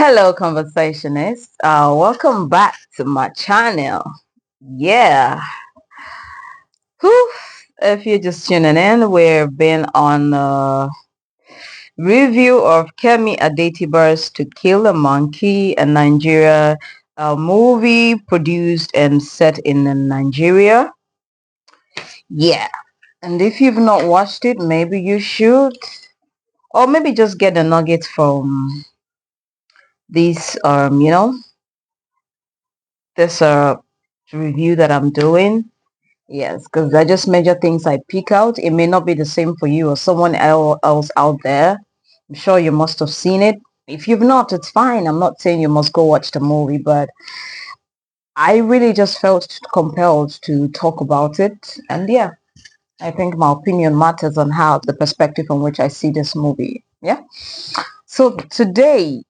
Hello, conversationists. Welcome back to my channel. Yeah. Whew. If you're just tuning in, we've been on a review of Kemi Adetibar's To Kill a Monkey, a Nigeria movie produced and set in Nigeria. Yeah. And if you've not watched it, maybe you should. Or maybe just get a nugget from this, this review that I'm doing. Yes, because they're just major things I pick out. It may not be the same for you or someone else out there. I'm sure you must have seen it. If you've not, it's fine. I'm not saying you must go watch the movie, but I really just felt compelled to talk about it. And yeah, I think my opinion matters on how the perspective on which I see this movie. Yeah. So today,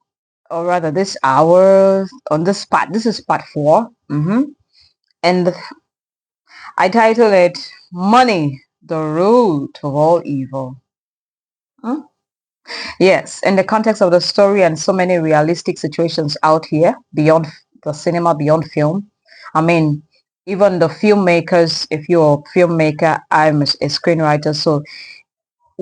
or rather this hour on this part, this is part 4. And I titled it Money, the Root of All Evil. Hmm? Yes, in the context of the story and so many realistic situations out here beyond the cinema, beyond film. I mean, even the filmmakers, if you're a filmmaker, I'm a screenwriter, so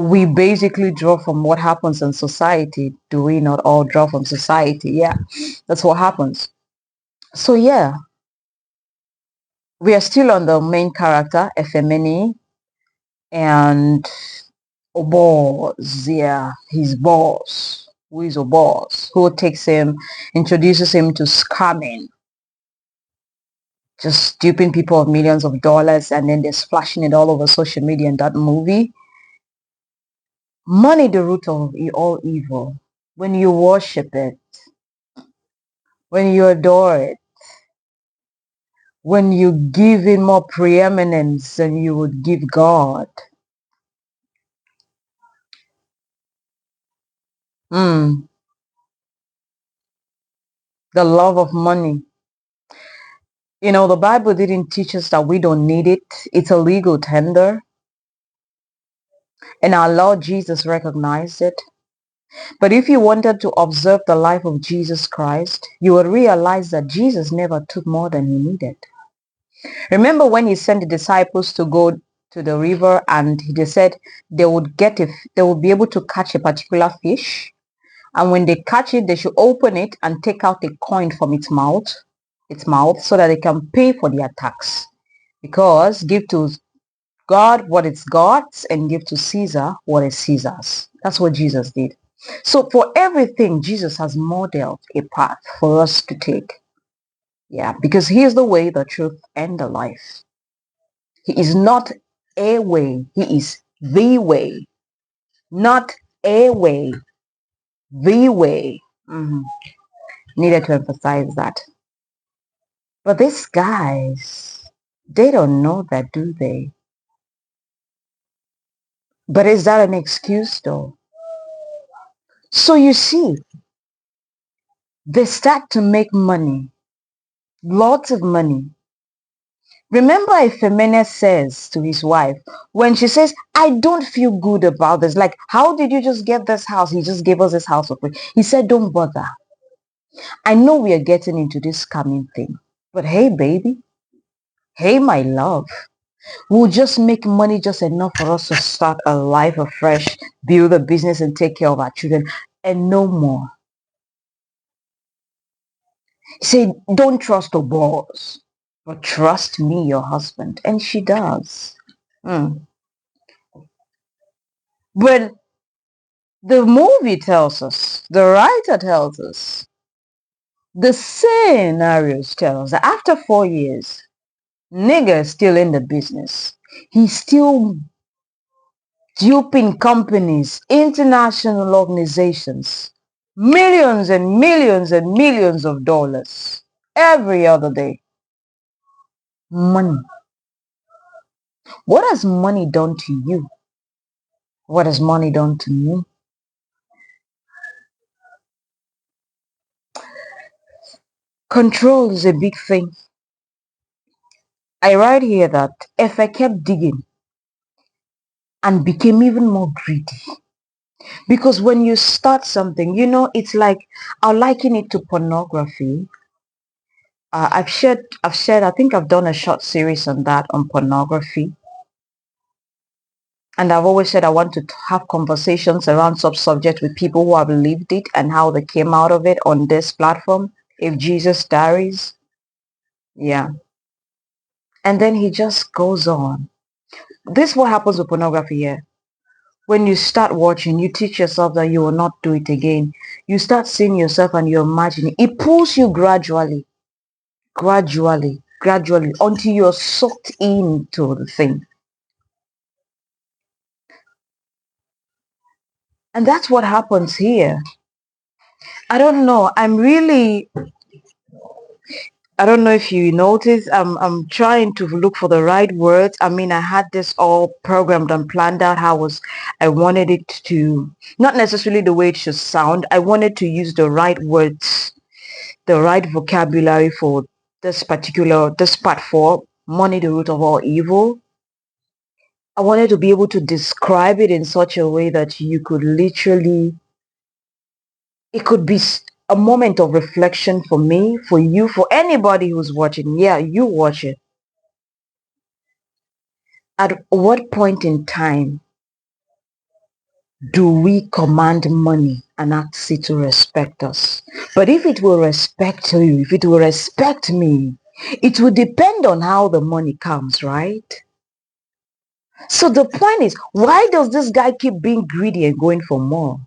we basically draw from what happens in society. Do we not all draw from society? Yeah, that's what happens. So yeah, we are still on the main character, Efemini, and boss, yeah, his boss, who is a boss, who takes him, introduces him to scamming, just duping people of millions of dollars, and then they're splashing it all over social media in that movie. Money, the root of all evil. When you worship it, when you adore it, when you give it more preeminence than you would give God. Mm, the love of money. You know, the Bible didn't teach us that we don't need it. It's a legal tender. And our Lord Jesus recognized it. But if you wanted to observe the life of Jesus Christ, you would realize that Jesus never took more than he needed. Remember when he sent the disciples to go to the river and they said they would be able to catch a particular fish. And when they catch it, they should open it and take out a coin from its mouth so that they can pay for their tax. Because give to God what is God's and give to Caesar what is Caesar's. That's what Jesus did. So for everything, Jesus has modeled a path for us to take. Yeah, because he is the way, the truth, and the life. He is not a way. He is the way. Not a way, the way. Needed to emphasize that. But these guys, they don't know that, do they? But is that an excuse though? So you see, they start to make money, lots of money. Remember if Femene says to his wife, when she says, I don't feel good about this, like, how did you just get this house? He just gave us this house for free. He said, don't bother. I know we are getting into this scamming thing, but hey, baby, hey, my love, we'll just make money just enough for us to start a life afresh, build a business and take care of our children, and no more. He said, don't trust the boss, but trust me, your husband. And she does. Mm. But the movie tells us, the writer tells us, the scenarios tell us that after 4 years, nigga is still in the business. He's still duping companies, international organizations, millions and millions and millions of dollars every other day. Money. What has money done to you? What has money done to me? Control is a big thing. I write here that if I kept digging and became even more greedy, Because when you start something, it's like, I'll liken it to pornography. I think I've done a short series on that, on pornography. And I've always said I want to have conversations around such subject with people who have lived it and how they came out of it on this platform. If Jesus diaries. Yeah. And then he just goes on. This is what happens with pornography here. When you start watching, you teach yourself that you will not do it again. You start seeing yourself and you're imagining. It pulls you gradually, until you're sucked into the thing. And that's what happens here. I don't know. I don't know if you notice, I'm trying to look for the right words. I mean, I had this all programmed and planned out I wanted it to, not necessarily the way it should sound. I wanted to use the right words, the right vocabulary for this part four, money, the root of all evil. I wanted to be able to describe it in such a way that you could literally, it could be a moment of reflection for me, for you, for anybody who's watching. Yeah, you watch it. At what point in time do we command money and ask it to respect us? But if it will respect you, if it will respect me, it will depend on how the money comes, right? So the point is, why does this guy keep being greedy and going for more?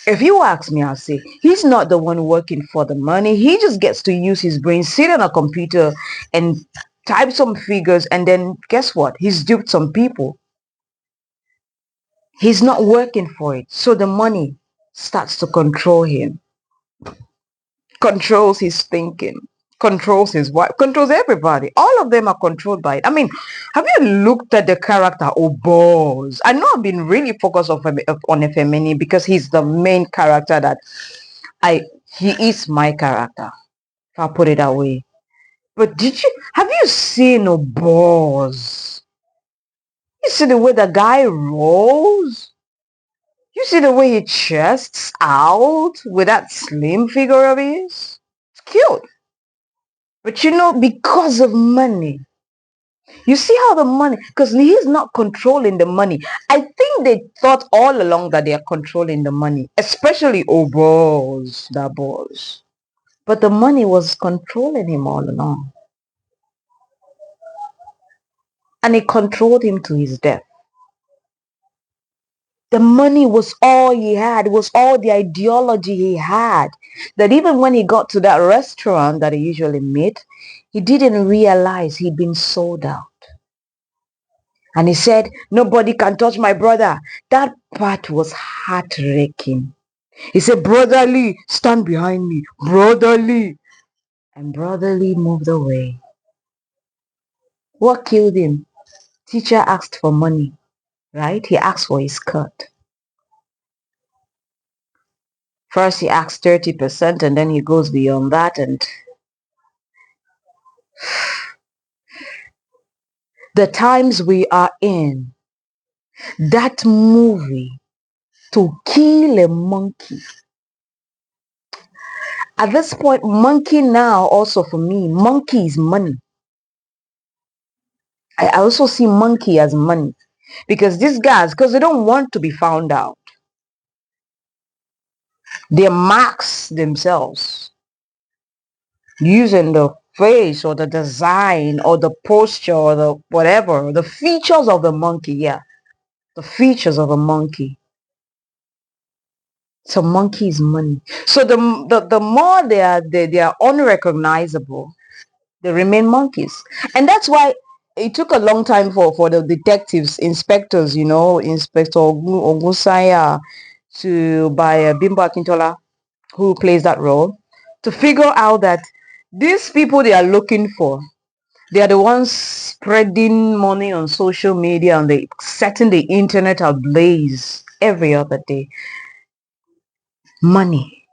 If you ask me, I'll say, he's not the one working for the money. He just gets to use his brain, sit on a computer and type some figures, and then guess what? He's duped some people. He's not working for it. So the money starts to control him, controls his thinking, controls his wife, controls everybody. All of them are controlled by it. I mean, have you looked at the character Obos? I know I've been really focused on Efemini because he's the main character that he is my character, if I put it that way. But have you seen Obos? You see the way the guy rolls? You see the way he chests out with that slim figure of his? It's cute. But because of money, you see how the money, because he's not controlling the money. I think they thought all along that they are controlling the money, especially Obos, that boss. But the money was controlling him all along. And it controlled him to his death. The money was all he had. It was all the ideology he had. That even when he got to that restaurant that he usually met, he didn't realize he'd been sold out. And he said, nobody can touch my brother. That part was heart-wrenching. He said, Brother Lee, stand behind me. Brother Lee. And Brother Lee moved away. What killed him? Teacher asked for money, right? He asked for his cut. First he asked 30% and then he goes beyond that, and the times we are in, that movie, To Kill a Monkey. At this point, monkey now also for me, monkey is money. I also see monkey as money because these guys, because they don't want to be found out, they mask themselves using the face or the design or the posture or the whatever, the features of the monkey. Yeah, the features of a monkey. So monkey is money. So the more they are unrecognizable, they remain monkeys. And that's why it took a long time for the detectives, inspectors, Inspector Ogusanya by Bimbo Akintola, who plays that role, to figure out that these people they are looking for, they are the ones spreading money on social media and they setting the internet ablaze every other day. Money.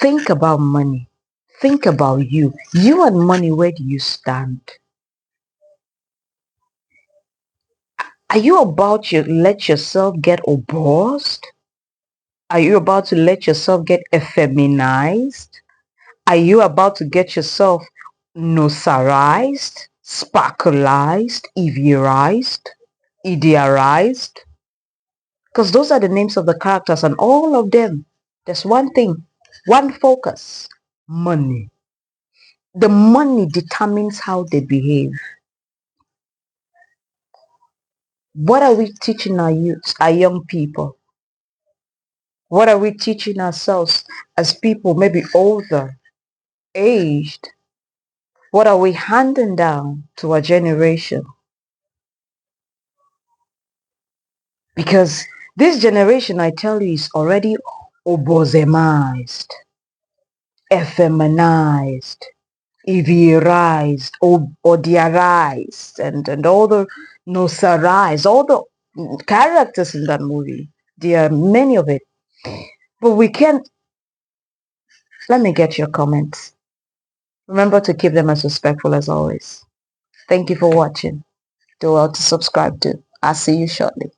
Think about money. Think about you. You and money, where do you stand? Are you about to let yourself get oppressed? Are you about to let yourself get effeminized? Are you about to get yourself nosarized, sparkleized, evirized, idealized? Because those are the names of the characters, and all of them, there's one thing, one focus: money. The money determines how they behave. What are we teaching our youth, our young people? What are we teaching ourselves as people maybe older, aged? What are we handing down to our generation? Because this generation, I tell you, is already obozemized, effeminized, evirized, odiarized, and all the nosarized, all the characters in that movie. There are many of it. But we can't. Let me get your comments. Remember to keep them as respectful as always. Thank you for watching. Do well to subscribe to. I'll see you shortly.